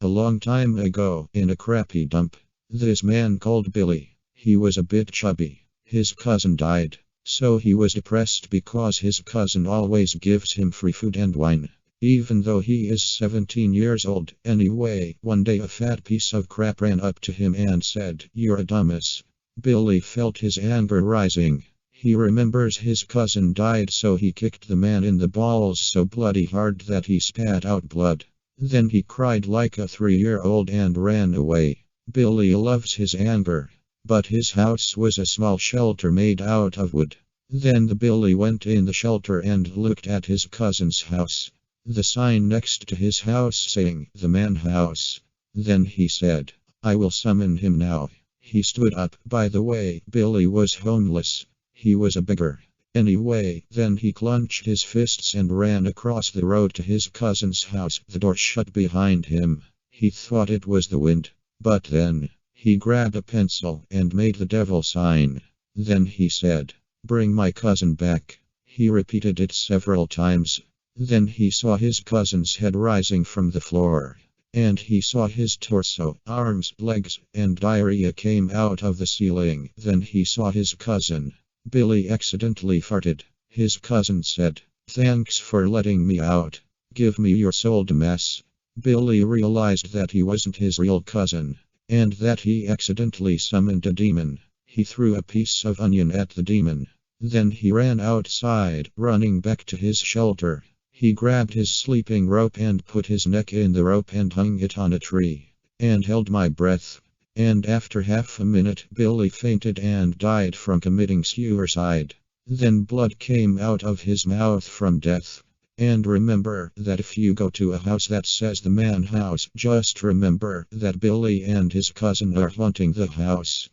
A long time ago, in a crappy dump, this man called Billy. He was a bit chubby. His cousin died, so he was depressed because his cousin always gives him free food and wine, even though he is 17 years old. Anyway, one day a fat piece of crap ran up to him and said, "You're a dumbass." Billy felt his anger rising. He remembers his cousin died, so he kicked the man in the balls so bloody hard that he spat out blood. Then he cried like a 3-year-old and ran away. Billy loves his anger, but his house was a small shelter made out of wood. Then the Billy went in the shelter and looked at his cousin's house. The sign next to his house saying, "The Man House." Then he said, "I will summon him now." He stood up. By the way, Billy was homeless. He was a beggar. Anyway, then he clenched his fists and ran across the road to his cousin's house. The door shut behind him. He thought it was the wind. But then, he grabbed a pencil and made the devil sign. Then he said, "Bring my cousin back." He repeated it several times. Then he saw his cousin's head rising from the floor. And he saw his torso, arms, legs, and diarrhea came out of the ceiling. Then he saw his cousin. Billy accidentally farted. His cousin said, "Thanks for letting me out. Give me your soul, dumbass." Billy realized that he wasn't his real cousin, and that he accidentally summoned a demon. He threw a piece of onion at the demon. Then he ran outside, running back to his shelter. He grabbed his sleeping rope and put his neck in the rope and hung it on a tree, and held my breath. And after half a minute, Billy fainted and died from committing suicide. Then blood came out of his mouth from death. And remember that if you go to a house that says the Man House, just remember that Billy and his cousin are haunting the house.